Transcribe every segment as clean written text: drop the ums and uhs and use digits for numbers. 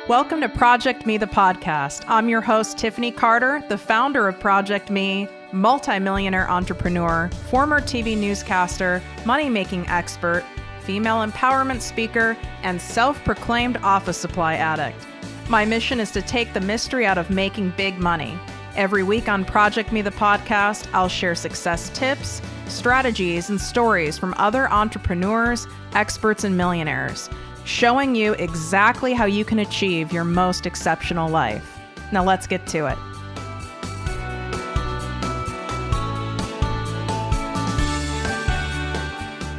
Welcome to ProjectME, the podcast. I'm your host, Tiffany Carter, the founder of ProjectME, multimillionaire entrepreneur, former TV newscaster, money-making expert, female empowerment speaker, and self-proclaimed office supply addict. My mission is to take the mystery out of making big money. Every week on ProjectME, the podcast, I'll share success tips, strategies, and stories from other entrepreneurs, experts, and millionaires, showing you exactly how you can achieve your most exceptional life. Now let's get to it.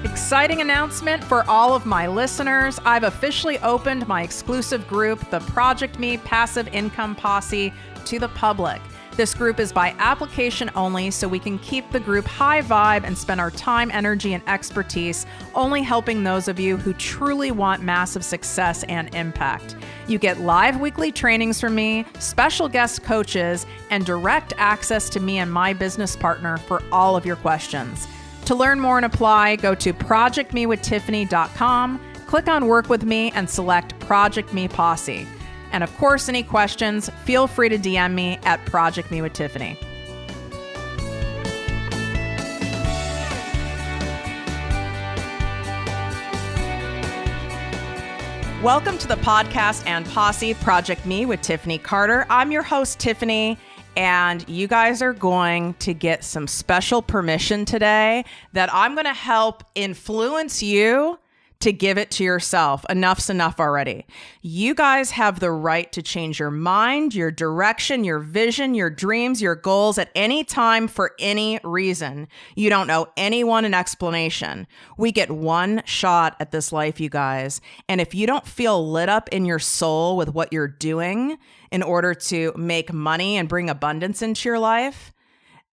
Exciting announcement for all of my listeners. I've officially opened my exclusive group, the ProjectME Passive Income Posse, to the public. This group is by application only, so we can keep the group high vibe and spend our time, energy, and expertise only helping those of you who truly want massive success and impact. You get live weekly trainings from me, special guest coaches, and direct access to me and my business partner for all of your questions. To learn more and apply, go to projectmewithtiffany.com, click on Work With Me, and select ProjectME Posse. And of course, any questions, feel free to DM me at ProjectME with Tiffany. Welcome to the podcast and posse, ProjectME with Tiffany Carter. I'm your host, Tiffany, and you guys are going to get some special permission today that I'm going to help influence you to give it to yourself. Enough's enough already. You guys have the right to change your mind, your direction, your vision, your dreams, your goals at any time for any reason. You don't owe anyone an explanation. We get one shot at this life, you guys. And if you don't feel lit up in your soul with what you're doing in order to make money and bring abundance into your life,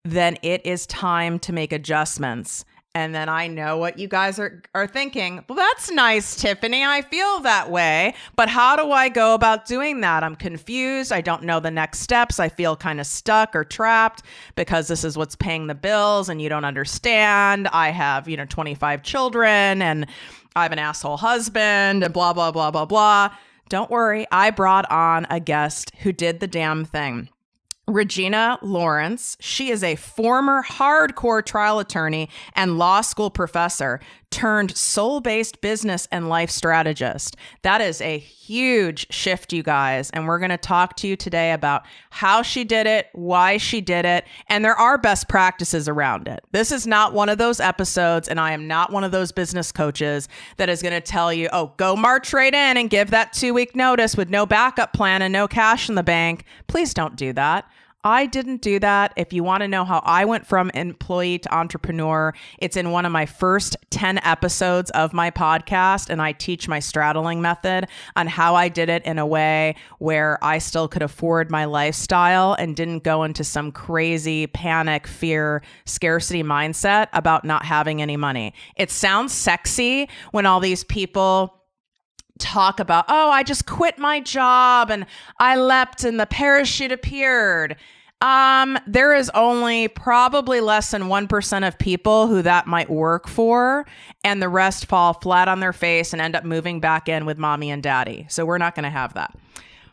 then it is time to make adjustments. And then I know what you guys are thinking. Well, that's nice, Tiffany. I feel that way. But how do I go about doing that? I'm confused. I don't know the next steps. I feel kind of stuck or trapped because this is what's paying the bills and you don't understand. I have, 25 children and I have an asshole husband and blah, blah, blah, blah, blah. Don't worry. I brought on a guest who did the damn thing. Regina Lawrence. She is a former hardcore trial attorney and law school professor turned soul-based business and life strategist. That is a huge shift, you guys. And we're going to talk to you today about how she did it, why she did it, and there are best practices around it. This is not one of those episodes, and I am not one of those business coaches that is going to tell you, oh, go march right in and give that 2-week notice with no backup plan and no cash in the bank. Please don't do that. I didn't do that. If you want to know how I went from employee to entrepreneur, it's in one of my first 10 episodes of my podcast, and I teach my straddling method on how I did it in a way where I still could afford my lifestyle and didn't go into some crazy panic, fear, scarcity mindset about not having any money. It sounds sexy when all these people talk about, oh, I just quit my job and I leapt and the parachute appeared. There is only probably less than 1% of people who that might work for, and the rest fall flat on their face and end up moving back in with mommy and daddy. So we're not going to have that.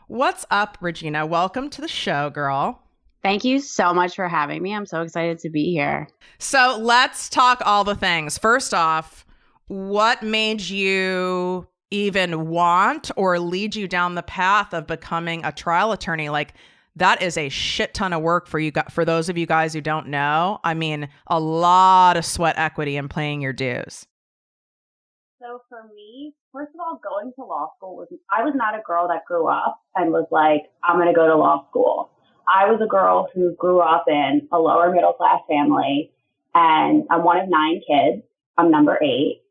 What's up, Regina? Welcome to the show, girl. Thank you so much for having me. I'm so excited to be here. So let's talk all the things. First off, what made you even want or lead you down the path of becoming a trial attorney? Like, that is a shit ton of work for you. For those of you guys who don't know, I mean, a lot of sweat equity in paying your dues. So for me, first of all, going to law school I was not a girl that grew up and was like, I'm going to go to law school. I was a girl who grew up in a lower middle class family, and I'm one of 9 kids. I'm number 8.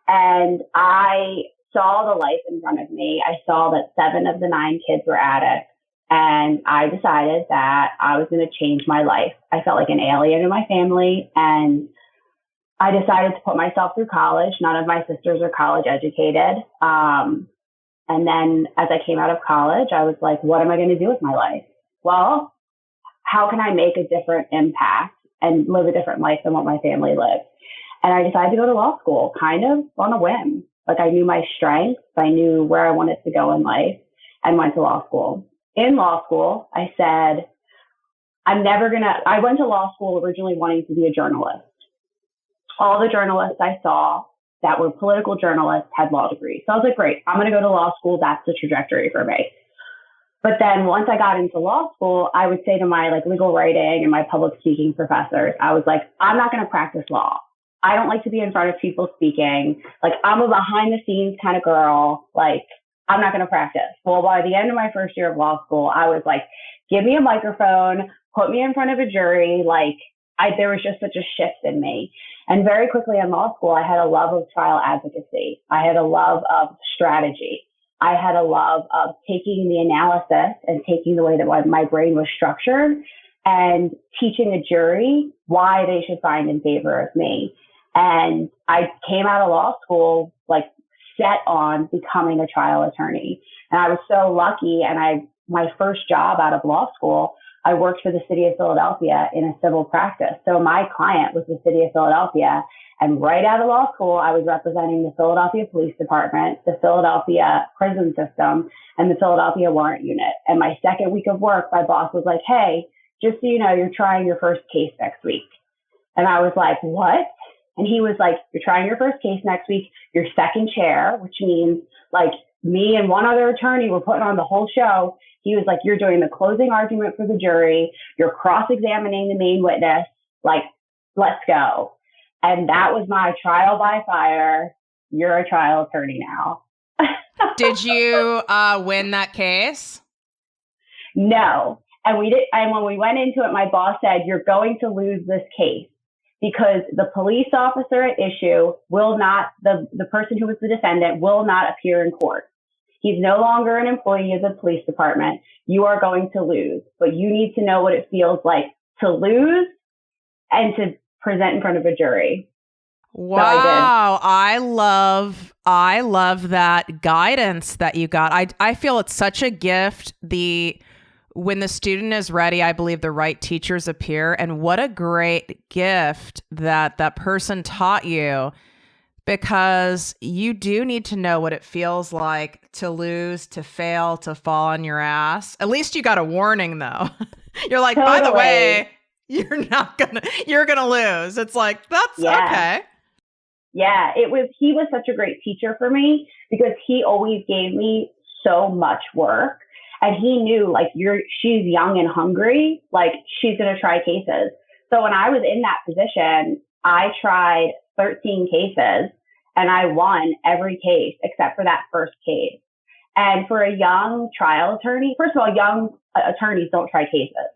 And I saw the life in front of me. I saw that 7 of the 9 kids were addicts. And I decided that I was going to change my life. I felt like an alien in my family. And I decided to put myself through college. None of my sisters are college educated. And then as I came out of college, I was like, what am I going to do with my life? Well, how can I make a different impact and live a different life than what my family lived? And I decided to go to law school kind of on a whim. Like, I knew my strengths. I knew where I wanted to go in life. and went to law school. In law school, I said, I went to law school originally wanting to be a journalist. All the journalists I saw that were political journalists had law degrees. So I was like, great, I'm going to go to law school. That's the trajectory for me. But then once I got into law school, I would say to my like legal writing and my public speaking professors, I was like, I'm not going to practice law. I don't like to be in front of people speaking. Like, I'm a behind the scenes kind of girl. Like, I'm not going to practice. Well, by the end of my first year of law school, I was like, give me a microphone, put me in front of a jury. Like, there was just such a shift in me. And very quickly in law school, I had a love of trial advocacy. I had a love of strategy. I had a love of taking the analysis and taking the way that my brain was structured and teaching a jury why they should find in favor of me. And I came out of law school like set on becoming a trial attorney. And I was so lucky. And my first job out of law school, I worked for the city of Philadelphia in a civil practice. So my client was the city of Philadelphia. And right out of law school, I was representing the Philadelphia Police Department, the Philadelphia prison system, and the Philadelphia warrant unit. And my second week of work, my boss was like, hey, just so you know, you're trying your first case next week. And I was like, what? And he was like, you're trying your first case next week. You're second chair, which means like me and one other attorney were putting on the whole show. He was like, you're doing the closing argument for the jury. You're cross-examining the main witness. Like, let's go. And that was my trial by fire. You're a trial attorney now. Did you win that case? No. And we did. And when we went into it, my boss said, you're going to lose this case because the police officer at issue will not, the person who was the defendant will not appear in court. He's no longer an employee of the police department. You are going to lose, but you need to know what it feels like to lose and to present in front of a jury. Wow. So I love that guidance that you got. I feel it's such a gift. When the student is ready, I believe the right teachers appear. And what a great gift that person taught you, because you do need to know what it feels like to lose, to fail, to fall on your ass. At least you got a warning though. You're like, totally. By the way, you're gonna lose. It's like, that's okay. Yeah, he was such a great teacher for me because he always gave me so much work. And he knew, like, she's young and hungry, like, she's going to try cases. So when I was in that position, I tried 13 cases and I won every case except for that first case. And for a young trial attorney, first of all, young attorneys don't try cases.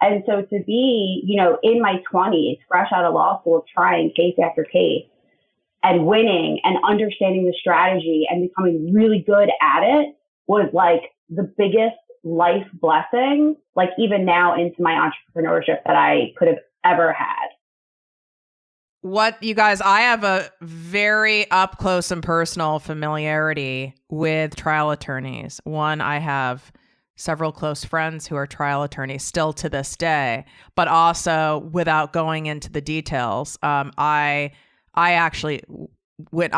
And so to be, in my 20s, fresh out of law school, trying case after case and winning and understanding the strategy and becoming really good at it was like the biggest life blessing, like even now into my entrepreneurship that I could have ever had. What you guys, I have a very up close and personal familiarity with trial attorneys. One, I have several close friends who are trial attorneys still to this day, but also without going into the details. I actually went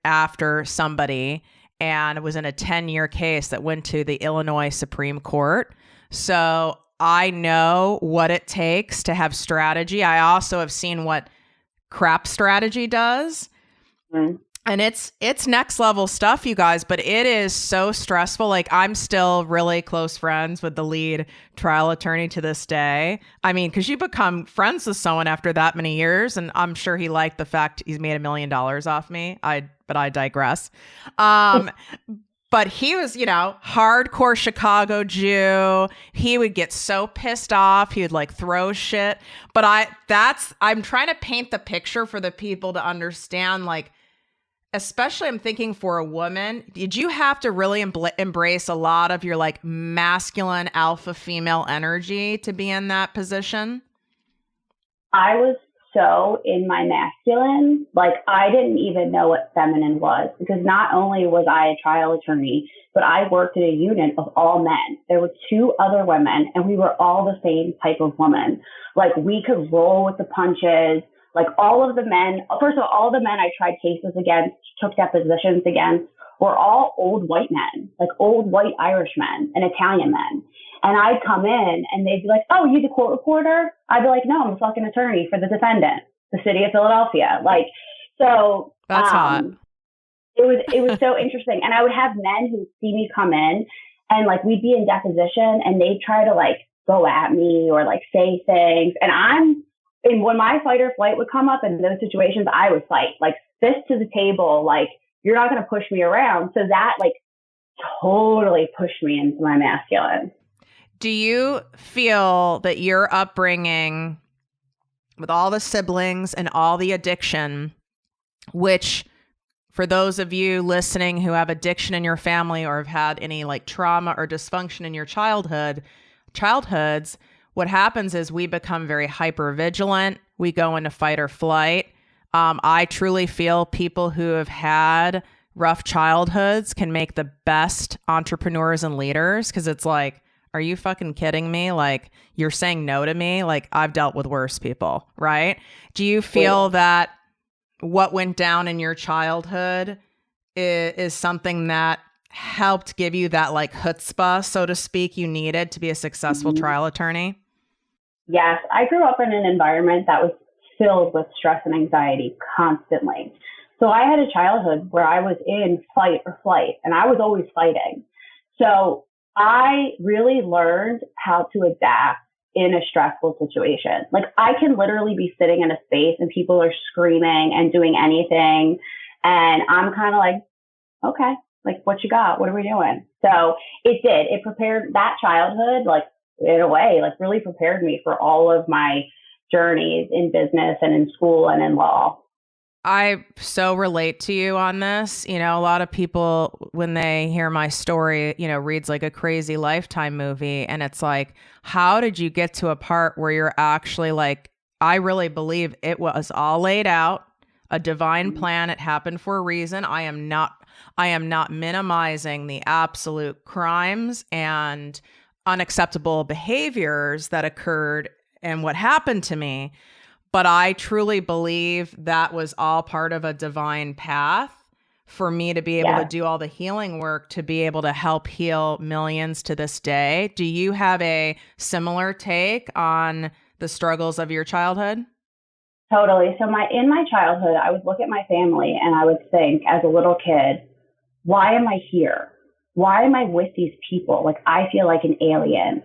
after somebody, and it was in a 10-year case that went to the Illinois Supreme Court. So I know what it takes to have strategy. I also have seen what crap strategy does. Mm. And it's next level stuff, you guys, but it is so stressful. Like, I'm still really close friends with the lead trial attorney to this day. I mean, because you become friends with someone after that many years, and I'm sure he liked the fact he's made $1 million off me. But I digress. But he was, hardcore Chicago Jew. He would get so pissed off. He would like throw shit. But I'm trying to paint the picture for the people to understand, like, especially I'm thinking for a woman, did you have to really embrace a lot of your like masculine alpha female energy to be in that position? I was so in my masculine, like I didn't even know what feminine was, because not only was I a trial attorney, but I worked in a unit of all men. There were 2 other women and we were all the same type of woman. Like we could roll with the punches. Like all of the men, first of all the men I tried cases against, took depositions against, were all old white men, like old white Irish men and Italian men. And I'd come in and they'd be like, oh, you the court reporter? I'd be like, no, I'm a fucking attorney for the defendant, the city of Philadelphia. Like, so That's hot. It was so interesting. And I would have men who see me come in and like we'd be in deposition and they'd try to like go at me or like say things. And when my fight or flight would come up in those situations, I would fight, like fist to the table, like you're not going to push me around. So that like totally pushed me into my masculine. Do you feel that your upbringing with all the siblings and all the addiction, which for those of you listening who have addiction in your family or have had any like trauma or dysfunction in your childhoods, what happens is we become very hyper vigilant. We go into fight or flight. I truly feel people who have had rough childhoods can make the best entrepreneurs and leaders because it's like, are you fucking kidding me? Like, you're saying no to me? Like, I've dealt with worse people, right? Do you feel that what went down in your childhood is something that helped give you that like chutzpah, so to speak, you needed to be a successful trial attorney? Yes, I grew up in an environment that was filled with stress and anxiety constantly. So I had a childhood where I was in fight or flight, and I was always fighting. So I really learned how to adapt in a stressful situation. Like I can literally be sitting in a space and people are screaming and doing anything. And I'm kind of like, okay, like what you got? What are we doing? So it prepared that childhood, like in a way, like really prepared me for all of my journeys in business and in school and in law. I so relate to you on this. You know, a lot of people, when they hear my story, you know, reads like a crazy Lifetime movie. And it's like, how did you get to a part where you're actually like, I really believe it was all laid out, a divine plan. It happened for a reason. I am not minimizing the absolute crimes and unacceptable behaviors that occurred and what happened to me. But I truly believe that was all part of a divine path for me to be able to do all the healing work, to be able to help heal millions to this day. Do you have a similar take on the struggles of your childhood? Totally. So in my childhood, I would look at my family and I would think as a little kid, why am I here? Why am I with these people? Like I feel like an alien.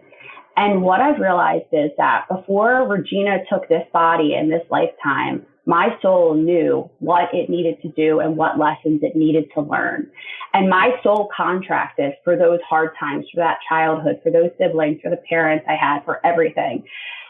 And what I've realized is that before Regina took this body in this lifetime, my soul knew what it needed to do and what lessons it needed to learn. And my soul contracted for those hard times, for that childhood, for those siblings, for the parents I had, for everything.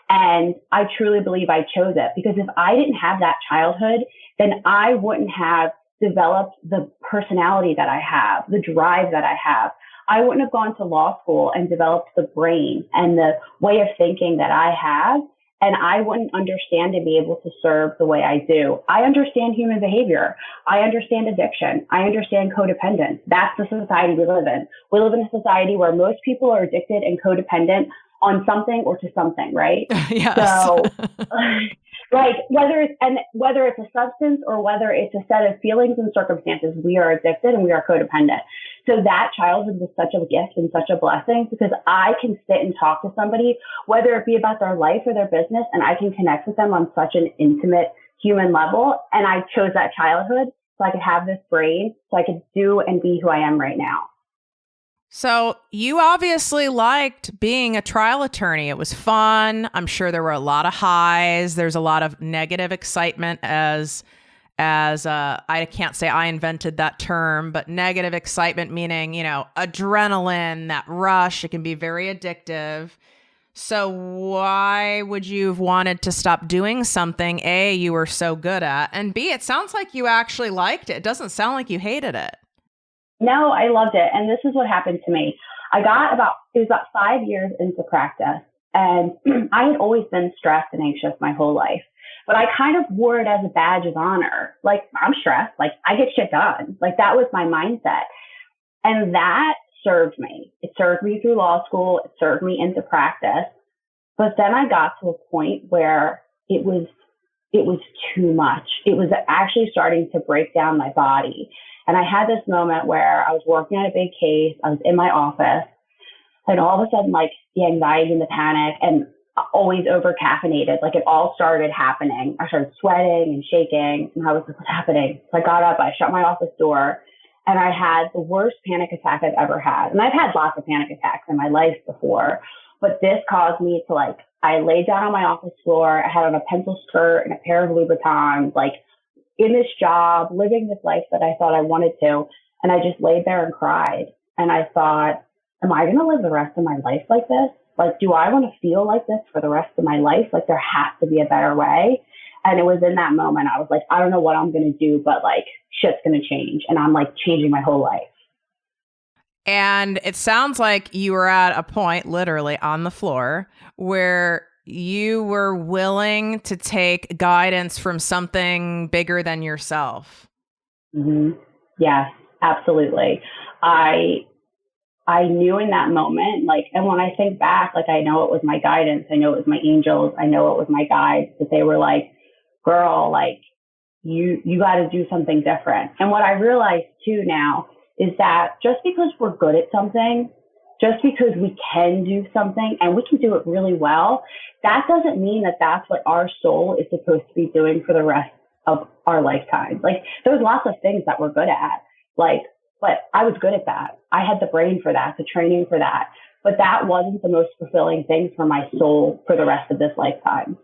And I truly believe I chose it because if I didn't have that childhood, then I wouldn't have developed the personality that I have, the drive that I have. I wouldn't have gone to law school and developed the brain and the way of thinking that I have. And I wouldn't understand and be able to serve the way I do. I understand human behavior. I understand addiction. I understand codependence. That's the society we live in. We live in a society where most people are addicted and codependent on something or to something, right? Yes. So like whether it's a substance or whether it's a set of feelings and circumstances, we are addicted and we are codependent. So that childhood was such a gift and such a blessing because I can sit and talk to somebody, whether it be about their life or their business, and I can connect with them on such an intimate human level. And I chose that childhood so I could have this brain so I could do and be who I am right now. So you obviously liked being a trial attorney. It was fun. I'm sure there were a lot of highs. There's a lot of negative excitement as I can't say I invented that term, but negative excitement meaning, you know, adrenaline, that rush. It can be very addictive. So why would you have wanted to stop doing something, A, you were so good at, and B, it sounds like you actually liked it. It doesn't sound like you hated it. No, I loved it. And this is what happened to me. It was about 5 years into practice. And I had always been stressed and anxious my whole life. But I kind of wore it as a badge of honor. Like, I'm stressed. Like, I get shit done. Like, that was my mindset. And that served me. It served me through law school. It served me into practice. But then I got to a point where it was it was too much. It was actually starting to break down my body. And I had this moment where I was working on a big case. I was in my office, and all of a sudden, like, the anxiety and the panic, and always over caffeinated, like, it all started happening. I started sweating and shaking, and I was like, what's happening? So I got up, I shut my office door, and I had the worst panic attack I've ever had. And I've had lots of panic attacks in my life before, but this caused me to, like, I laid down on my office floor. I had on a pencil skirt and a pair of Louboutins, like, in this job, living this life that I thought I wanted to. And I just laid there and cried. And I thought, am I going to live the rest of my life like this? Like, do I want to feel like this for the rest of my life? Like, there has to be a better way. And it was in that moment, I was like, I don't know what I'm going to do, but, like, shit's going to change. And I'm, like, changing my whole life. And it sounds like you were at a point, literally on the floor, where you were willing to take guidance from something bigger than yourself. Mm-hmm. Yes, absolutely. I knew in that moment, like, and when I think back, like, I know it was my guidance. I know it was my angels. I know it was my guides, that they were like, girl, like, you got to do something different. And what I realized too now is that just because we're good at something, just because we can do something and we can do it really well, that doesn't mean that that's what our soul is supposed to be doing for the rest of our lifetime. Like, there's lots of things that we're good at, like, but I was good at that. I had the brain for that, the training for that, but that wasn't the most fulfilling thing for my soul for the rest of this lifetime.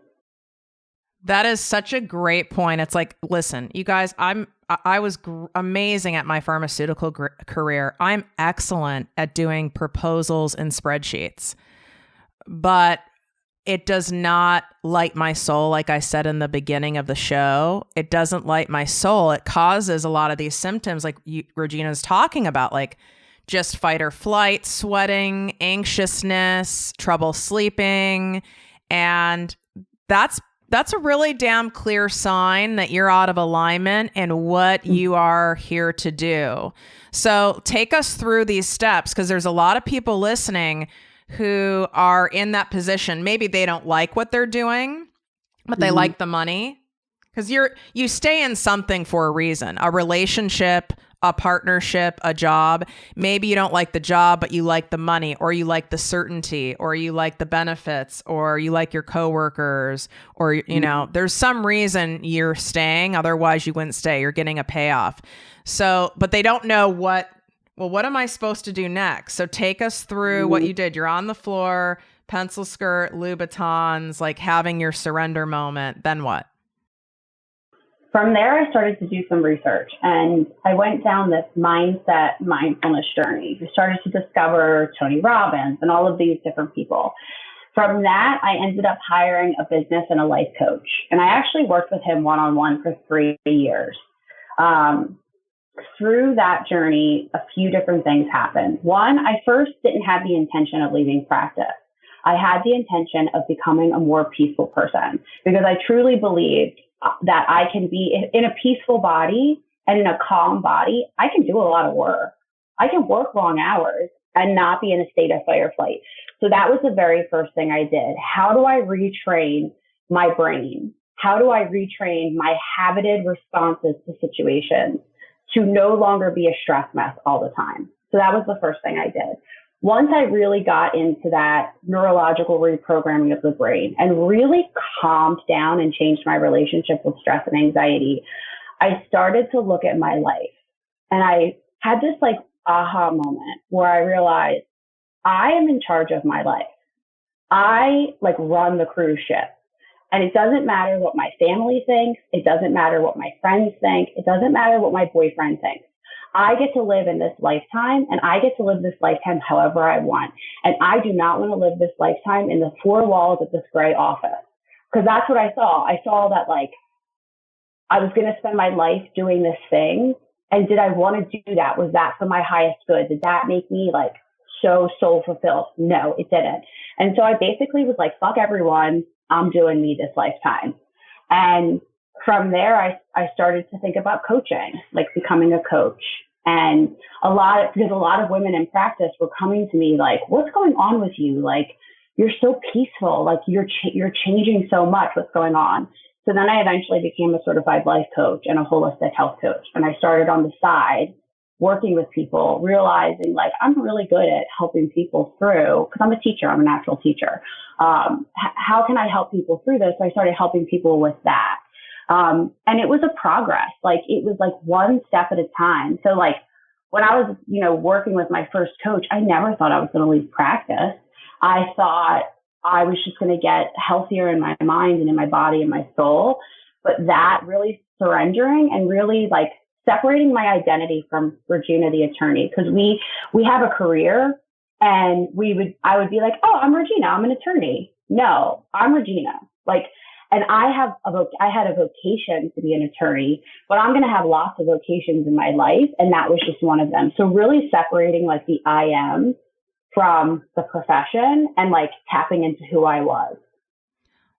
That is such a great point. It's like, listen, you guys, I was amazing at my pharmaceutical career. I'm excellent at doing proposals and spreadsheets, but it does not light my soul. Like I said in the beginning of the show, it doesn't light my soul. It causes a lot of these symptoms like Regina's talking about, like just fight or flight, sweating, anxiousness, trouble sleeping. And that's a really damn clear sign that you're out of alignment and what you are here to do. So take us through these steps, because there's a lot of people listening who are in that position. Maybe they don't like what they're doing, but they like the money, because you stay in something for a reason, a relationship, a partnership, a job. Maybe you don't like the job, but you like the money, or you like the certainty, or you like the benefits, or you like your coworkers, or, you know, there's some reason you're staying. Otherwise you wouldn't stay. You're getting a payoff. So, but they don't know what am I supposed to do next? So take us through what you did. You're on the floor, pencil skirt, Louboutins, like having your surrender moment. Then what? From there, I started to do some research, and I went down this mindfulness journey. I started to discover Tony Robbins and all of these different people. From that, I ended up hiring a business and a life coach, and I actually worked with him one-on-one for 3 years. Through that journey, a few different things happened. One, I first didn't have the intention of leaving practice. I had the intention of becoming a more peaceful person, because I truly believed that I can be in a peaceful body and in a calm body. I can do a lot of work. I can work long hours and not be in a state of fight or flight. So that was the very first thing I did. How do I retrain my brain? How do I retrain my habited responses to situations to no longer be a stress mess all the time? So that was the first thing I did. Once I really got into that neurological reprogramming of the brain and really calmed down and changed my relationship with stress and anxiety, I started to look at my life. And I had this like aha moment where I realized I am in charge of my life. I like run the cruise ship. And it doesn't matter what my family thinks. It doesn't matter what my friends think. It doesn't matter what my boyfriend thinks. I get to live in this lifetime, and I get to live this lifetime however I want. And I do not want to live this lifetime in the four walls of this gray office, because that's what I saw. I saw that like I was going to spend my life doing this thing. And did I want to do that? Was that for my highest good? Did that make me like so soul fulfilled? No, it didn't. And so I basically was like, fuck everyone. I'm doing me this lifetime. And from there, I started to think about coaching, like becoming a coach. And because a lot of women in practice were coming to me like, what's going on with you? Like, you're so peaceful. Like you're changing so much. What's going on? So then I eventually became a certified life coach and a holistic health coach. And I started on the side working with people, realizing like I'm really good at helping people through, because I'm a teacher, I'm a natural teacher. How can I help people through this? So I started helping people with that. And it was a progress. Like it was like one step at a time. So like when I was, working with my first coach, I never thought I was going to leave practice. I thought I was just going to get healthier in my mind and in my body and my soul. But that really surrendering and really like separating my identity from Regina, the attorney, because we have a career and I would be like, oh, I'm Regina, I'm an attorney. No, I'm Regina. Like, and I had a vocation to be an attorney, but I'm going to have lots of vocations in my life. And that was just one of them. So really separating like the I am from the profession and like tapping into who I was.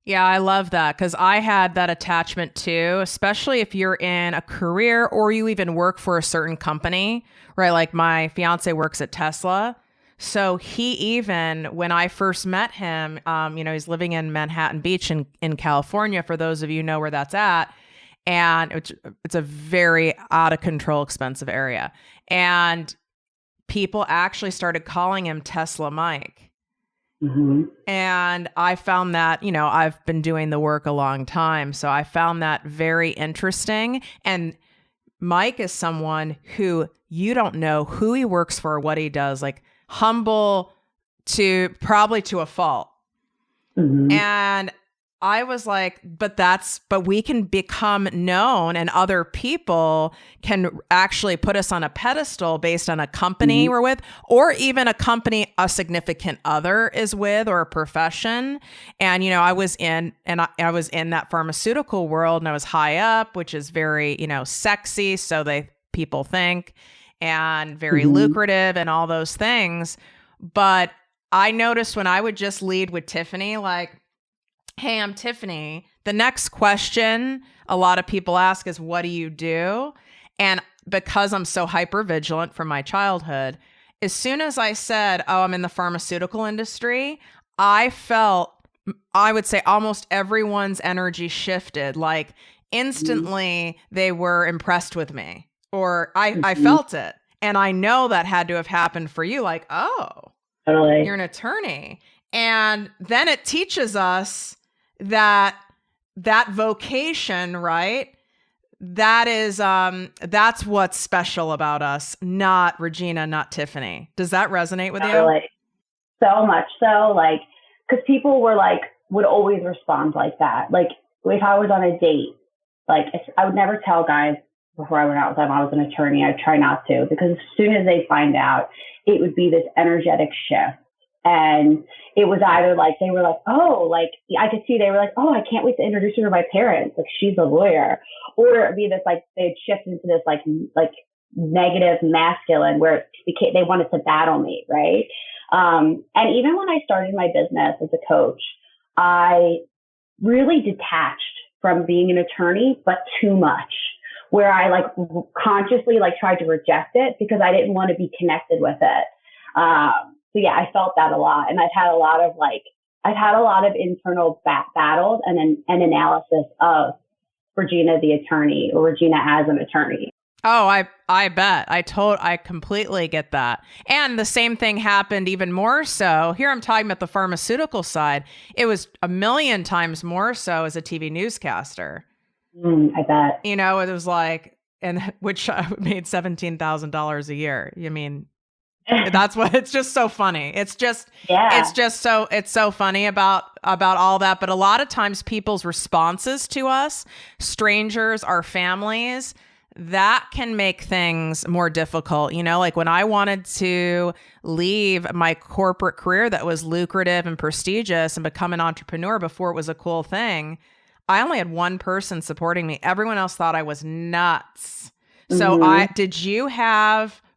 Yeah, I love that because I had that attachment too, especially if you're in a career or you even work for a certain company, right? Like my fiance works at Tesla. So when I first met him, he's living in Manhattan Beach in California, for those of you who know where that's at. And it's a very out of control, expensive area. And people actually started calling him Tesla Mike. Mm-hmm. And I found that, I've been doing the work a long time. So I found that very interesting. And Mike is someone who you don't know who he works for, what he does, like humble to probably to a fault. Mm-hmm. And I was like, but we can become known and other people can actually put us on a pedestal based on a company we're with, or even a company a significant other is with, or a profession. And, I was in that pharmaceutical world and I was high up, which is very, sexy. So people think, and very lucrative and all those things. But I noticed when I would just lead with Tiffany, like, hey, I'm Tiffany. The next question a lot of people ask is, what do you do? And because I'm so hyper vigilant from my childhood, as soon as I said, oh, I'm in the pharmaceutical industry, I would say almost everyone's energy shifted. Like instantly they were impressed with me, or I felt it. And I know that had to have happened for you. Like, oh, totally. You're an attorney. And then it teaches us that vocation, right? That is, that's what's special about us, not Regina, not Tiffany. Does that resonate with you? So much so, like, because people would always respond like that. Like, if I was on a date, like, I would never tell guys before I went out with them I was an attorney. I'd try not to, because as soon as they find out, it would be this energetic shift. And it was either like, they were like, oh, like I could see they were like, oh, I can't wait to introduce her to my parents. Like she's a lawyer. Or it'd be this, like, they'd shift into this like negative masculine where they wanted to battle me. Right. And even when I started my business as a coach, I really detached from being an attorney, but too much, where I like consciously like tried to reject it because I didn't want to be connected with it. So yeah, I felt that a lot. And I've had a lot of internal battles and an analysis of Regina, the attorney, or Regina as an attorney. Oh, I bet. I completely get that. And the same thing happened even more so. Here I'm talking about the pharmaceutical side. It was a million times more so as a TV newscaster. I bet. It was like, and which made $17,000 a year. I mean, it's just so funny. It's so funny about all that. But a lot of times people's responses to us, strangers, our families, that can make things more difficult. Like when I wanted to leave my corporate career that was lucrative and prestigious and become an entrepreneur before it was a cool thing, I only had one person supporting me. Everyone else thought I was nuts. So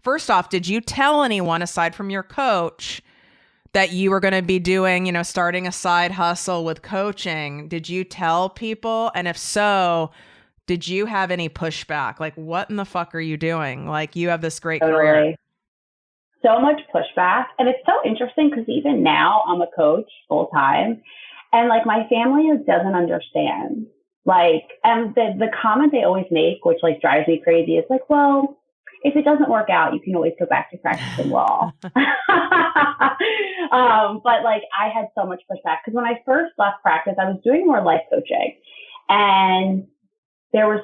first off, did you tell anyone aside from your coach that you were going to be doing, starting a side hustle with coaching? Did you tell people? And if so, did you have any pushback? Like, what in the fuck are you doing? Like, you have this great career. So much pushback. And it's so interesting because even now I'm a coach full time. And like my family doesn't understand. Like, and the comment they always make, which like drives me crazy, is like, well, if it doesn't work out, you can always go back to practicing law. But like, I had so much pushback because when I first left practice, I was doing more life coaching, and there's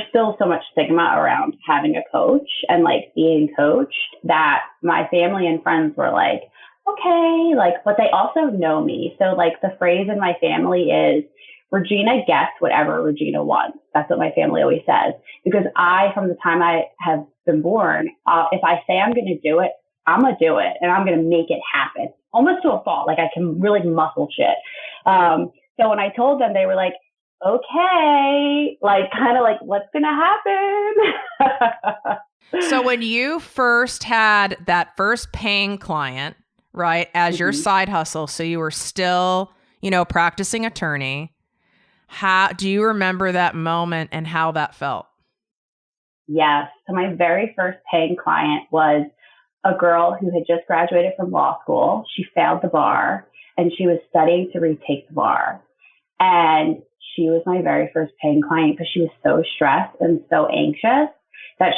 still so much stigma around having a coach and like being coached that my family and friends were like, okay, like, but they also know me. So like the phrase in my family is, Regina gets whatever Regina wants. That's what my family always says. Because from the time I have been born, if I say I'm going to do it, I'm going to do it and I'm going to make it happen almost to a fault. Like I can really muscle shit. So when I told them, they were like, okay, like kind of like, what's going to happen? So when you first had that first paying client, right, as your side hustle, so you were still, practicing attorney, how do you remember that moment and how that felt? Yes. So my very first paying client was a girl who had just graduated from law school. She failed the bar and she was studying to retake the bar. And she was my very first paying client because she was so stressed and so anxious that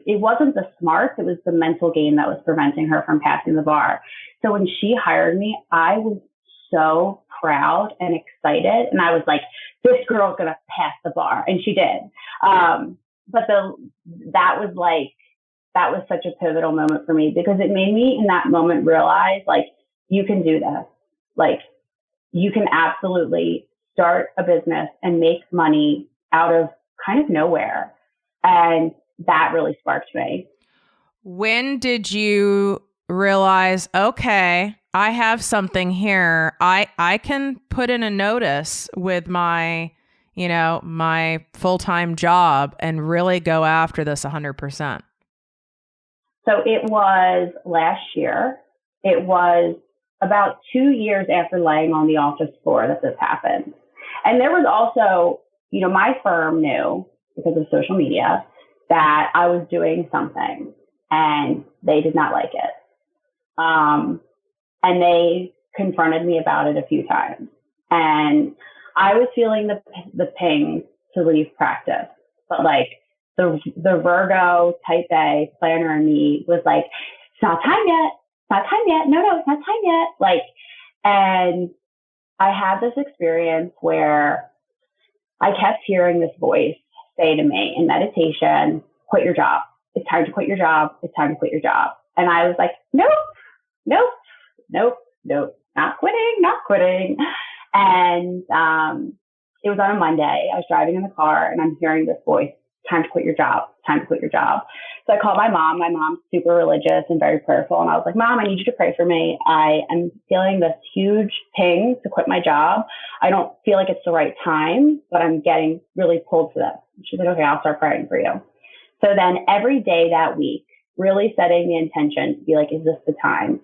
it wasn't the smarts, it was the mental game that was preventing her from passing the bar. So when she hired me, I was so proud and excited. And I was like, this girl's going to pass the bar. And she did. But that was such a pivotal moment for me because it made me in that moment realize like, you can do this. Like you can absolutely start a business and make money out of kind of nowhere. And that really sparked me. When did you realize, okay, I have something here. I can put in a notice with my, my full-time job and really go after this 100%? So it was last year. It was about 2 years after laying on the office floor that this happened. And there was also, my firm knew because of social media that I was doing something and they did not like it. And they confronted me about it a few times. And I was feeling the ping to leave practice. But like the Virgo type A planner in me was like, it's not time yet. It's not time yet. No, it's not time yet. Like, and I had this experience where I kept hearing this voice say to me in meditation, quit your job. It's time to quit your job. It's time to quit your job. And I was like, nope, not quitting. And it was on a Monday. I was driving in the car and I'm hearing this voice, time to quit your job. So I called my mom. My mom's super religious and very prayerful. And I was like, Mom, I need you to pray for me. I am feeling this huge ping to quit my job. I don't feel like it's the right time, but I'm getting really pulled to this. She's like, okay, I'll start praying for you. So then every day that week, really setting the intention to be like, is this the time?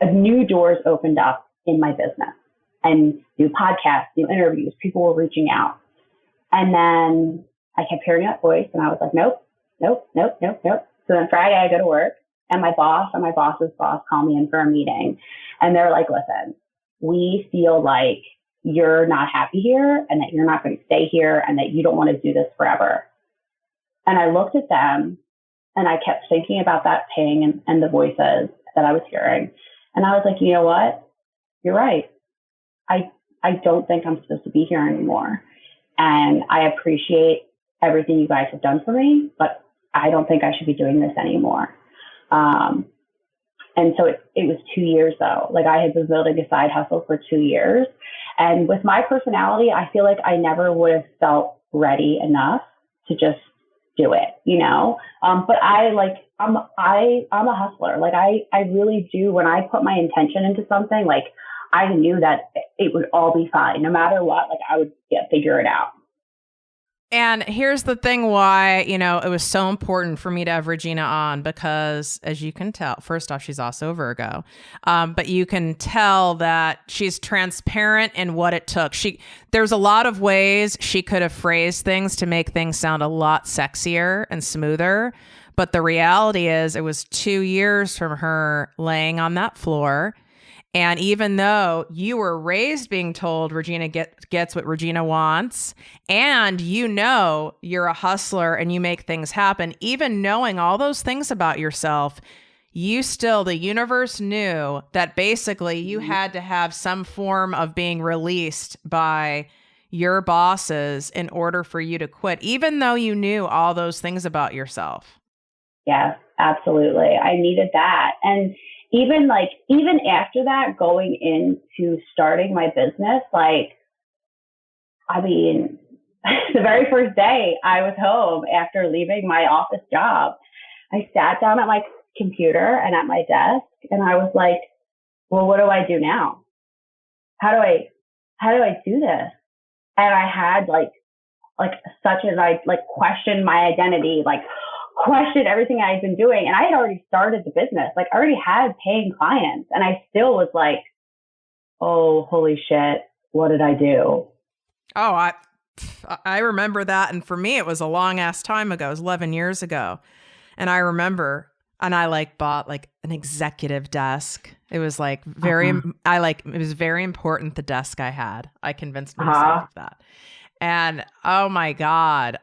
New doors opened up in my business and new podcasts, new interviews, people were reaching out. And then I kept hearing that voice and I was like, nope. So then Friday I go to work and my boss and my boss's boss call me in for a meeting. And they're like, listen, we feel like you're not happy here and that you're not going to stay here and that you don't want to do this forever. And I looked at them and I kept thinking about that ping and the voices that I was hearing. And I was like, you know what? You're right. I don't think I'm supposed to be here anymore. And I appreciate everything you guys have done for me, but I don't think I should be doing this anymore. And so it was 2 years though. Like I had been building a side hustle for 2 years. And with my personality, I feel like I never would have felt ready enough to just do it, but I'm a hustler. Like I really do. When I put my intention into something, like I knew that it would all be fine no matter what. Like I would figure it out. And here's the thing why, it was so important for me to have Regina on because as you can tell, first off, she's also a Virgo. But you can tell that she's transparent in what it took. There's a lot of ways she could have phrased things to make things sound a lot sexier and smoother. But the reality is it was 2 years from her laying on that floor And even though you were raised being told Regina gets what Regina wants, and you know you're a hustler and you make things happen, even knowing all those things about yourself, the universe knew that basically you had to have some form of being released by your bosses in order for you to quit, even though you knew all those things about yourself. Yes, absolutely. I needed that. And even after that, going into starting my business, the very first day I was home after leaving my office job, I sat down at my computer and at my desk and I was like, well, what do I do now? How do I do this? And I had I questioned my identity, questioned everything I had been doing. And I had already started the business. I already had paying clients. And I still was like, oh, holy shit, what did I do? Oh, I remember that. And for me, it was a long ass time ago. It was 11 years ago. And I remember, and I bought an executive desk. It was it was very important, the desk I had. I convinced myself of that. And oh my God,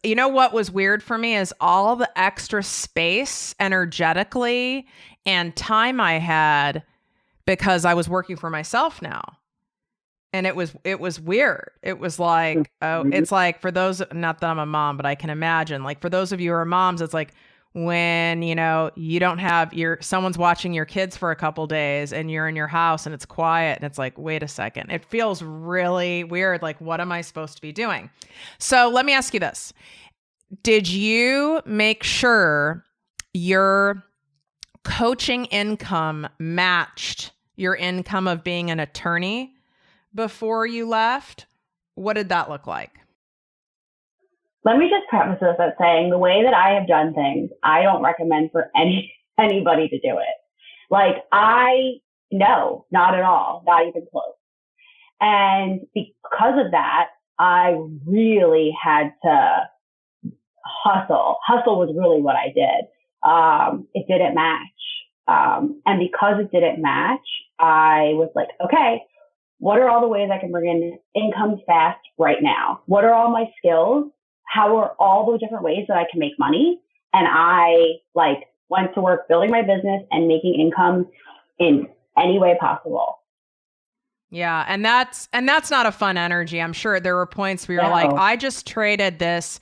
you know what was weird for me is all the extra space energetically and time I had because I was working for myself now. And it was weird. It was it's for those, not that I'm a mom, but I can imagine, for those of you who are moms, it's when, you don't have someone's watching your kids for a couple days and you're in your house and it's quiet and it's wait a second. It feels really weird. What am I supposed to be doing? So let me ask you this. Did you make sure your coaching income matched your income of being an attorney before you left? What did that look like? Let me just preface this by saying the way that I have done things, I don't recommend for anybody to do it. No, not at all, not even close. And because of that, I really had to hustle. Hustle was really what I did. It didn't match. And because it didn't match, I was like, okay, what are all the ways I can bring in income fast right now? What are all my skills? How are all those different ways that I can make money? And I went to work building my business and making income in any way possible. Yeah. And that's not a fun energy. I'm sure there were points where you're I just traded this,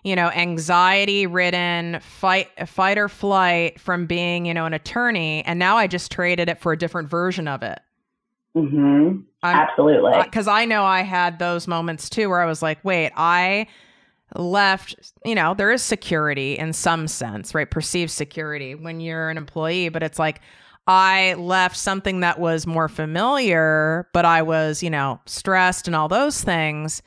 anxiety ridden fight or flight from being, an attorney. And now I just traded it for a different version of it. Mm-hmm. Absolutely. Because I know I had those moments too, where I was like, wait, I left, there is security in some sense, right? Perceived security when you're an employee, but it's I left something that was more familiar, but I was, stressed and all those things.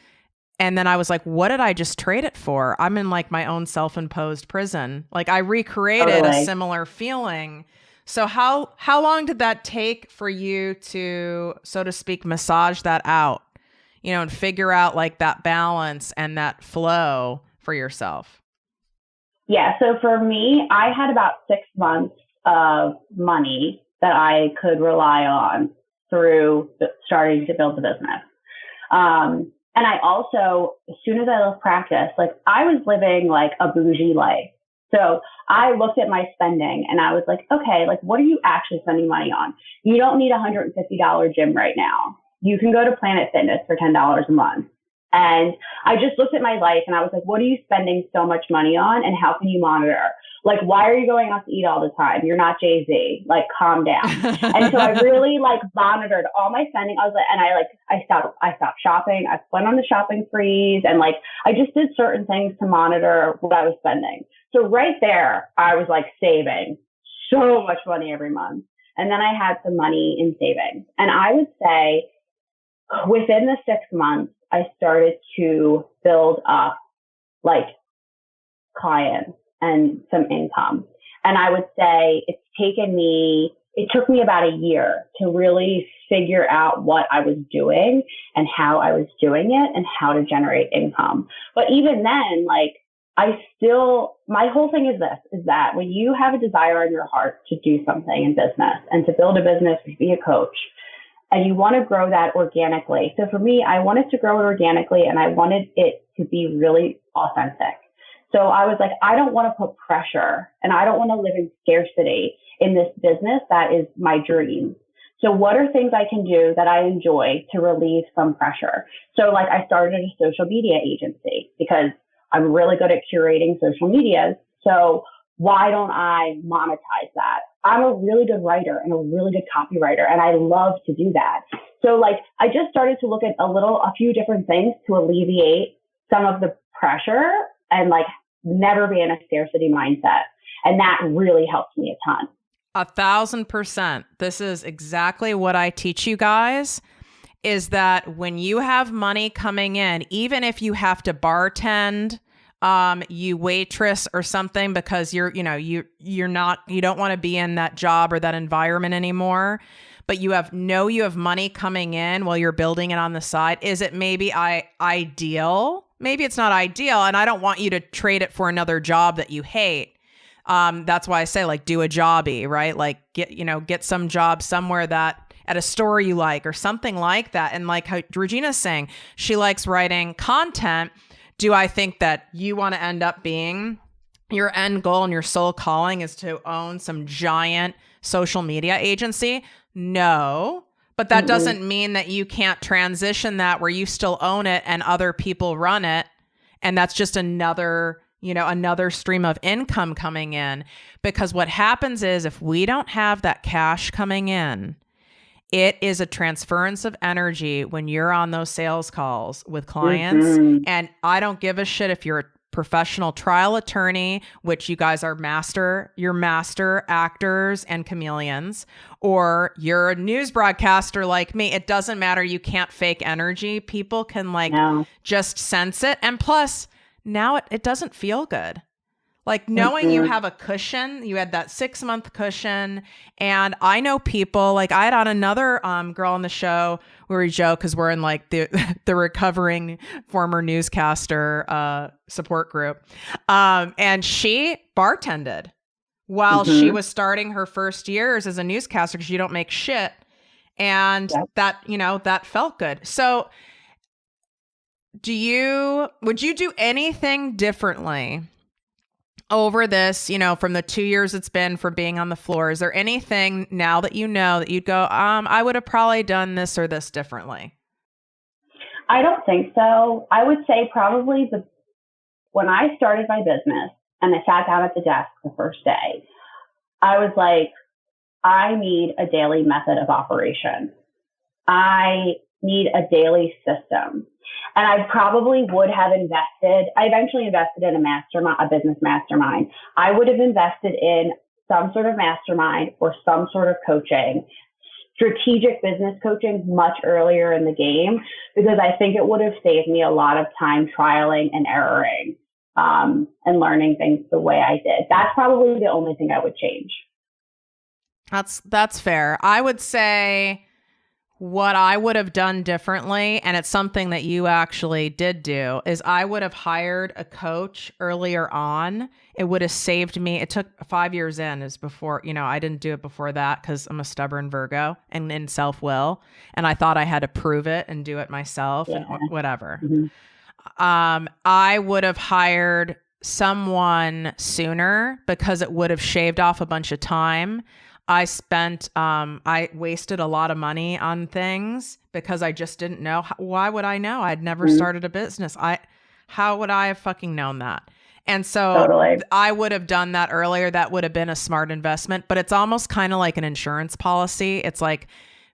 And then I was like, what did I just trade it for? I'm in my own self-imposed prison. I recreated a similar feeling. So how long did that take for you to, so to speak, massage that out? And figure out that balance and that flow for yourself? Yeah. So for me, I had about 6 months of money that I could rely on through starting to build the business. And I also, as soon as I left practice, I was living a bougie life. So I looked at my spending and I was like, okay, what are you actually spending money on? You don't need a $150 gym right now. You can go to Planet Fitness for $10 a month. And I just looked at my life and I was like, what are you spending so much money on and how can you monitor? Why are you going out to eat all the time? You're not Jay-Z. Calm down. And so I really monitored all my spending. I was I stopped shopping. I went on the shopping freeze and I just did certain things to monitor what I was spending. So right there, I was saving so much money every month. And then I had some money in savings. And I would say within the 6 months, I started to build up clients and some income. And I would say it took me about a year to really figure out what I was doing and how I was doing it and how to generate income. But even then, my whole thing is this, is that when you have a desire in your heart to do something in business and to build a business, to be a coach, and you want to grow that organically. So for me, I wanted to grow it organically and I wanted it to be really authentic. So I was like, I don't want to put pressure and I don't want to live in scarcity in this business that is my dream. So what are things I can do that I enjoy to relieve some pressure? So like I started a social media agency because I'm really good at curating social medias. So why don't I monetize that? I'm a really good writer and a really good copywriter, and I love to do that. So like I just started to look at a few different things to alleviate some of the pressure and like never be in a scarcity mindset. And that really helped me a ton. 1,000%. This is exactly what I teach you guys, is that when you have money coming in, even if you have to bartend, you waitress or something because you don't want to be in that job or that environment anymore, but you have money coming in while you're building it on the side. Is it maybe ideal? Maybe it's not ideal. And I don't want you to trade it for another job that you hate. That's why I say like do a jobby, right? Like get some job somewhere that at a store you like or something like that. And like how Regina's saying, she likes writing content. Do I think that you want to end up being your end goal and your soul calling is to own some giant social media agency? No, but that doesn't mean that you can't transition that where you still own it and other people run it. And that's just another stream of income coming in. Because what happens is if we don't have that cash coming in, it is a transference of energy when you're on those sales calls with clients. And I don't give a shit if you're a professional trial attorney, which you guys are you're master actors and chameleons, or you're a news broadcaster like me. It doesn't matter. You can't fake energy. People can just sense it. And plus, now it doesn't feel good. Like knowing you have a cushion, you had that 6-month cushion. And I know people, like I had on another girl on the show where we joke because we're in like the recovering former newscaster support group. And she bartended while she was starting her first years as a newscaster because you don't make shit. And that felt good. So would you do anything differently over this, from the 2 years it's been for being on the floor? Is there anything now that you know that you'd go, I would have probably done this or this differently? I don't think so. I would say probably when I started my business and I sat down at the desk the first day, I was like, I need a daily method of operation. I need a daily system. And I probably would have I eventually invested in a business mastermind. I would have invested in some sort of mastermind or some sort of coaching, strategic business coaching much earlier in the game, because I think it would have saved me a lot of time trialing and erroring, and learning things the way I did. That's probably the only thing I would change. That's fair. I would say what I would have done differently, and it's something that you actually did do, is I would have hired a coach earlier on. It would have saved me. It took 5 years before, I didn't do it before that because I'm a stubborn Virgo and in self-will. And I thought I had to prove it and do it myself and whatever. I would have hired someone sooner because it would have shaved off a bunch of time. I wasted a lot of money on things because I just didn't know. Why would I know? I'd never started a business. How would I have fucking known that? And so I would have done that earlier. That would have been a smart investment, but it's almost kind of like an insurance policy. It's like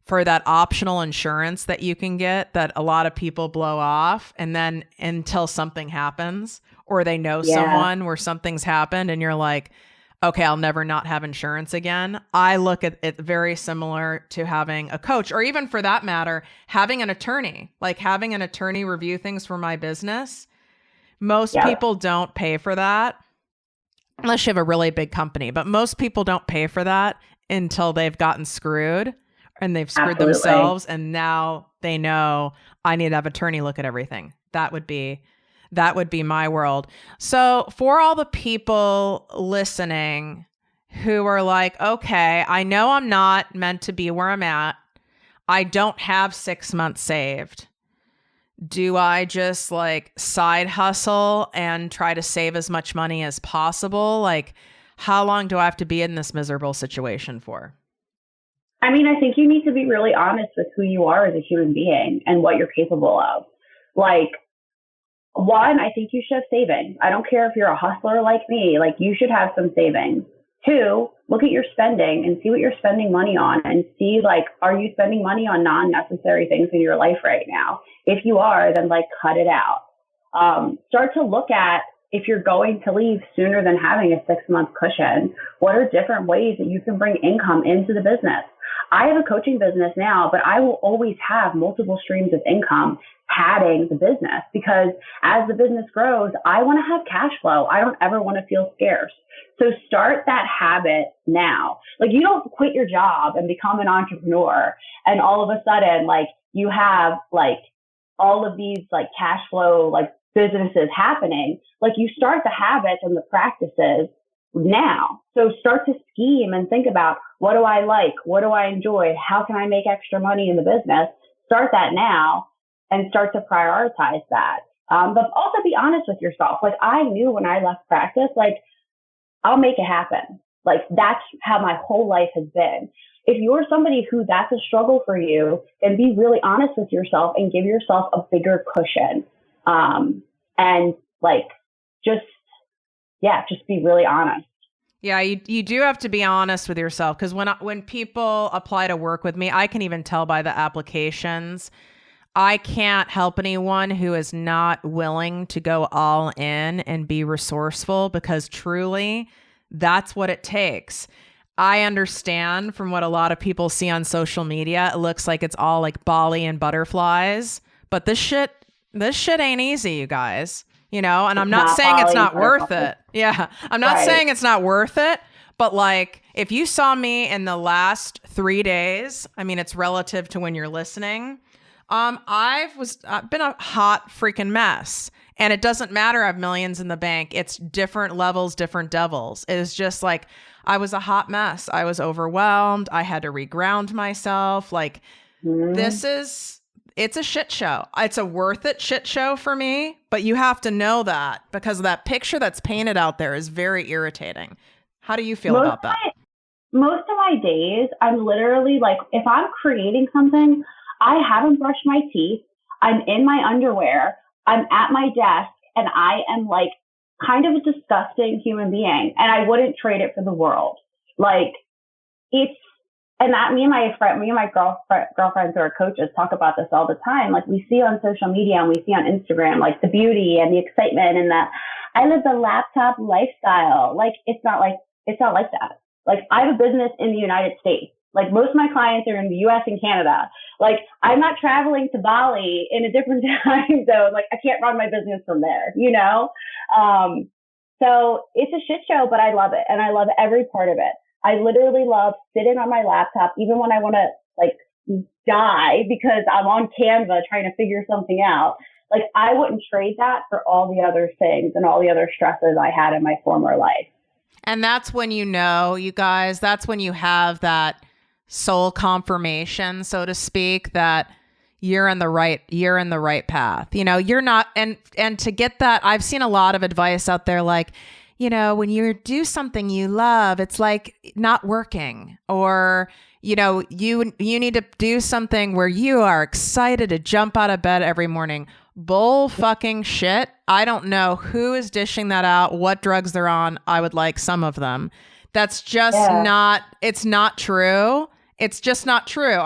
for that optional insurance that you can get that a lot of people blow off. And then until something happens or they know someone where something's happened and you're like, okay, I'll never not have insurance again. I look at it very similar to having a coach, or even for that matter, having an attorney, like having an attorney review things for my business. Most people don't pay for that unless you have a really big company, but most people don't pay for that until they've gotten screwed and they've screwed themselves. And now they know I need to have an attorney look at everything. That would be my world. So for all the people listening who are like, okay, I know I'm not meant to be where I'm at. I don't have 6 months saved. Do I just like side hustle and try to save as much money as possible? Like, how long do I have to be in this miserable situation for? I mean, I think you need to be really honest with who you are as a human being and what you're capable of. Like, one, I think you should have savings. I don't care if you're a hustler like me, like you should have some savings. Two, look at your spending and see what you're spending money on and see like, are you spending money on non-necessary things in your life right now? If you are, then like cut it out. Start to look at if you're going to leave sooner than having a 6-month cushion, what are different ways that you can bring income into the business? I have a coaching business now, but I will always have multiple streams of income padding the business because as the business grows, I want to have cash flow. I don't ever want to feel scarce. So start that habit now. Like you don't quit your job and become an entrepreneur and all of a sudden like you have like all of these like cash flow like businesses happening. Like you start the habits and the practices now. So start to scheme and think about what do I like? What do I enjoy? How can I make extra money in the business? Start that now and start to prioritize that. But also be honest with yourself. Like I knew when I left practice, like I'll make it happen. Like that's how my whole life has been. If you're somebody who that's a struggle for you, then be really honest with yourself and give yourself a bigger cushion. And like, just be really honest. Yeah, you do have to be honest with yourself because when people apply to work with me, I can even tell by the applications. I can't help anyone who is not willing to go all in and be resourceful because truly that's what it takes. I understand from what a lot of people see on social media, it looks like it's all like Bali and butterflies, but this shit ain't easy, you guys. You know, and I'm not saying it's not worth it. Yeah. I'm not saying it's not worth it. But like, if you saw me in the last 3 days, I mean, it's relative to when you're listening. I've been a hot freaking mess. And it doesn't matter. I have millions in the bank. It's different levels, different devils. It is just like, I was a hot mess. I was overwhelmed. I had to reground myself. Like, it's a shit show. It's a worth it shit show for me, but you have to know that because that picture that's painted out there is very irritating. How do you feel about that? Most of my days, I'm literally like, if I'm creating something, I haven't brushed my teeth. I'm in my underwear. I'm at my desk and I am like kind of a disgusting human being and I wouldn't trade it for the world. Like and that me and my girlfriends who are coaches talk about this all the time. Like we see on social media and we see on Instagram, like the beauty and the excitement and that I live the laptop lifestyle. Like it's not like that. Like I have a business in the United States. Like most of my clients are in the US and Canada. Like I'm not traveling to Bali in a different time zone. Like I can't run my business from there, you know? So it's a shit show, but I love it. And I love every part of it. I literally love sitting on my laptop, even when I want to like die because I'm on Canva trying to figure something out. Like I wouldn't trade that for all the other things and all the other stresses I had in my former life. And that's when you know, you guys, that's when you have that soul confirmation, so to speak, that you're in the right path. You know, you're not, and to get that, I've seen a lot of advice out there like, you know, when you do something you love, it's like not working, or, you know, you need to do something where you are excited to jump out of bed every morning. Bull fucking shit. I don't know who is dishing that out, what drugs they're on. I would like some of them. That's just it's not true. It's just not true.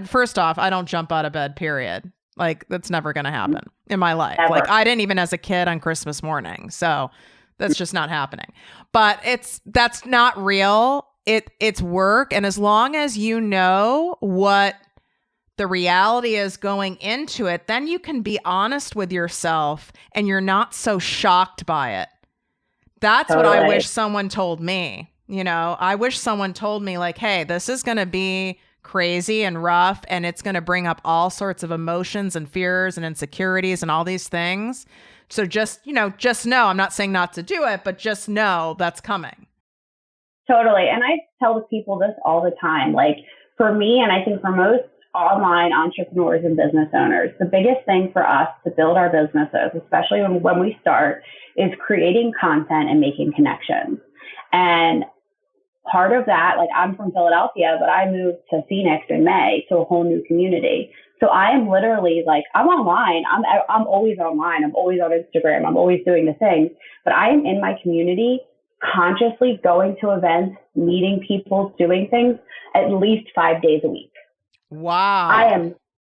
First off, I don't jump out of bed, period. Like that's never going to happen in my life. Ever. Like I didn't even as a kid on Christmas morning. So that's just not happening. But that's not real. It's work. And as long as you know what the reality is going into it, then you can be honest with yourself and you're not so shocked by it. That's what I wish someone told me. You know, I wish someone told me like, hey, this is going to be crazy and rough and it's going to bring up all sorts of emotions and fears and insecurities and all these things. So just know, I'm not saying not to do it, but just know that's coming. Totally. And I tell the people this all the time. Like for me, and I think for most online entrepreneurs and business owners, the biggest thing for us to build our businesses, especially when we start, is creating content and making connections. And part of that, like I'm from Philadelphia, but I moved to Phoenix in May to a whole new community. So I am literally like, I'm online. I'm always online. I'm always on Instagram. I'm always doing the things, but I am in my community, consciously going to events, meeting people, doing things at least 5 days a week. Wow.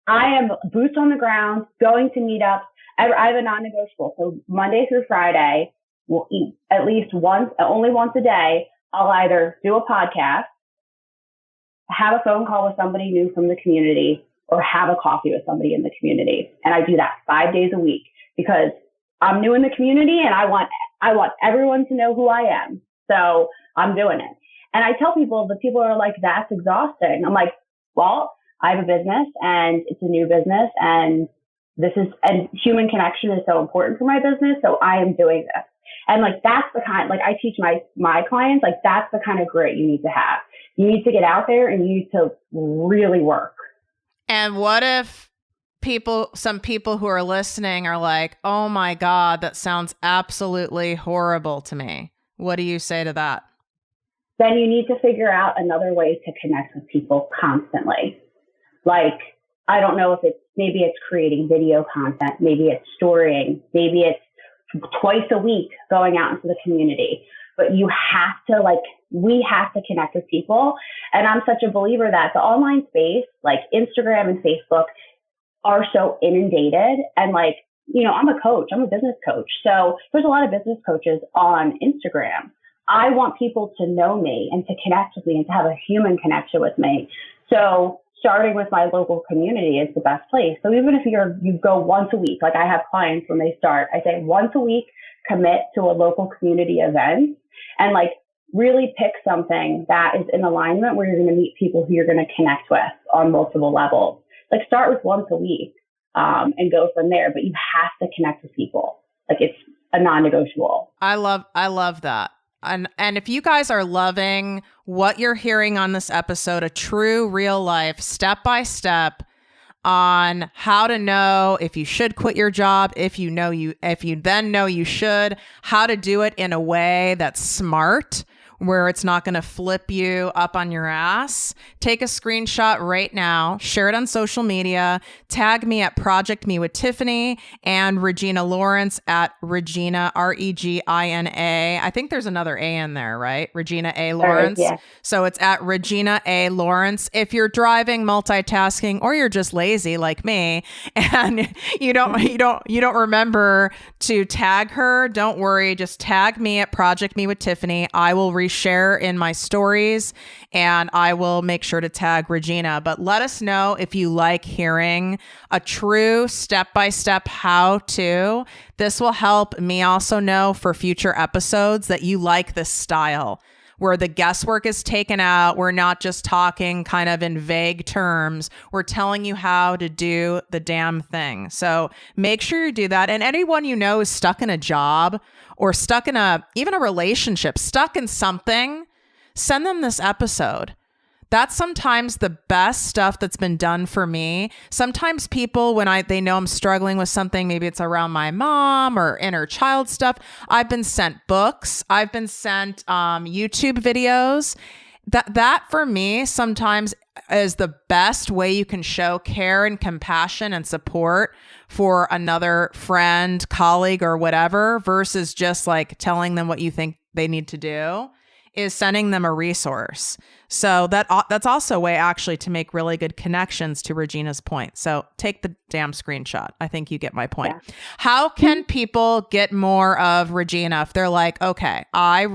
I am boots on the ground, going to meetups. I have a non-negotiable. So Monday through Friday, we'll eat at least only once a day. I'll either do a podcast, have a phone call with somebody new from the community, or have a coffee with somebody in the community. And I do that 5 days a week because I'm new in the community and I want everyone to know who I am. So I'm doing it. And I tell people, the people are like, that's exhausting. I'm like, well, I have a business and it's a new business and human connection is so important for my business. So I am doing this. And like, that's the kind, like I teach my clients, like that's the kind of grit you need to have. You need to get out there and you need to really work. And what if some people who are listening are like, oh my God, that sounds absolutely horrible to me. What do you say to that? Then you need to figure out another way to connect with people constantly. Like, I don't know if maybe it's creating video content, maybe it's storying, maybe it's twice a week going out into the community, but we have to connect with people. And I'm such a believer that the online space, like Instagram and Facebook, are so inundated. And like, I'm a coach, I'm a business coach. So there's a lot of business coaches on Instagram. I want people to know me and to connect with me and to have a human connection with me. So starting with my local community is the best place. So even if you go once a week, like I have clients when they start, I say once a week, commit to a local community event and like really pick something that is in alignment where you're going to meet people who you're going to connect with on multiple levels. Like start with once a week and go from there, but you have to connect with people. Like it's a non-negotiable. I love that. And if you guys are loving what you're hearing on this episode, a true real life step-by-step on how to know if you should quit your job, if you then know you should, how to do it in a way that's smart, where it's not going to flip you up on your ass, take a screenshot right now, share it on social media, tag me at ProjectME with Tiffany and Regina Lawrence at Regina, Regina. I think there's another A in there, right? Regina A. Lawrence. Yeah. So it's at Regina A. Lawrence. If you're driving, multitasking, or you're just lazy like me and you don't remember to tag her, don't worry. Just tag me at ProjectME with Tiffany. I will share in my stories and I will make sure to tag Regina. But let us know if you like hearing a true step-by-step how-to. This will help me also know for future episodes that you like this style where the guesswork is taken out. We're not just talking kind of in vague terms. We're telling you how to do the damn thing. So make sure you do that. And anyone you know is stuck in a job or stuck in even a relationship, stuck in something, send them this episode. That's sometimes the best stuff that's been done for me. Sometimes people, when they know I'm struggling with something, maybe it's around my mom or inner child stuff, I've been sent books. I've been sent YouTube videos. That for me sometimes is the best way you can show care and compassion and support for another friend, colleague, or whatever, versus just like telling them what you think they need to do, is sending them a resource. So that's also a way actually to make really good connections, to Regina's point. So take the damn screenshot. I think you get my point. Yeah. How can people get more of Regina if they're like, okay, I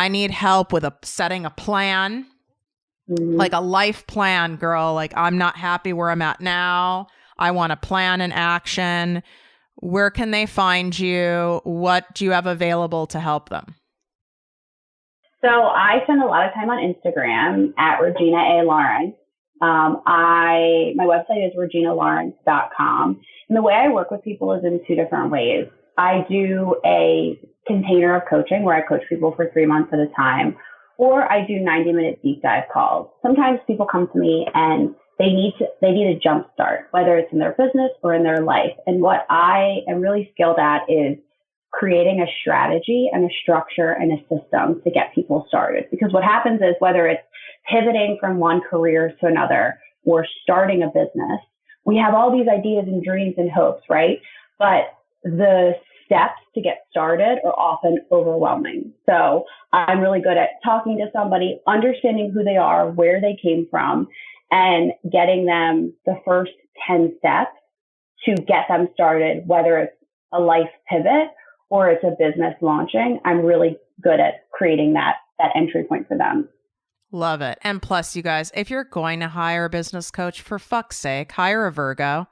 need help with setting a plan, like a life plan, girl. Like I'm not happy where I'm at now. I want a plan and action. Where can they find you? What do you have available to help them? So I spend a lot of time on Instagram at Regina A. Lawrence. My website is reginalawrence.com. And the way I work with people is in two different ways. I do a container of coaching where I coach people for 3 months at a time, or I do 90-minute deep dive calls. Sometimes people come to me and they need a jump start, whether it's in their business or in their life. And what I am really skilled at is creating a strategy and a structure and a system to get people started. Because what happens is, whether it's pivoting from one career to another or starting a business, we have all these ideas and dreams and hopes, right? But the steps to get started are often overwhelming. So I'm really good at talking to somebody, understanding who they are, where they came from, and getting them the first 10 steps to get them started, whether it's a life pivot or it's a business launching. I'm really good at creating that entry point for them. Love it. And plus, you guys, if you're going to hire a business coach, for fuck's sake, hire a Virgo.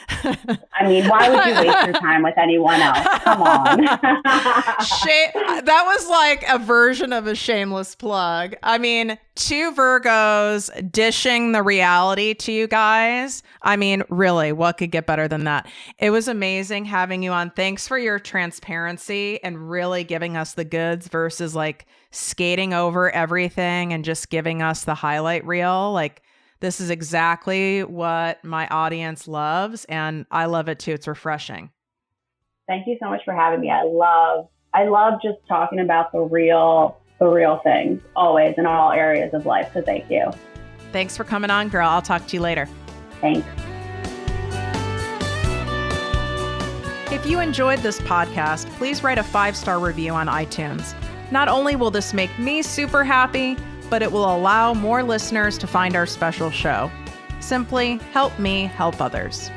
I mean, why would you waste your time with anyone else? Come on. That was like a version of a shameless plug. I mean, two Virgos dishing the reality to you guys. I mean, really, what could get better than that? It was amazing having you on. Thanks for your transparency and really giving us the goods versus like skating over everything and just giving us the highlight reel. Like, this is exactly what my audience loves, and I love it too. It's refreshing. Thank you so much for having me. I love just talking about the real things, always, in all areas of life. So thank you. Thanks for coming on, girl. I'll talk to you later. Thanks. If you enjoyed this podcast, please write a 5-star review on iTunes. Not only will this make me super happy, but it will allow more listeners to find our special show. Simply help me help others.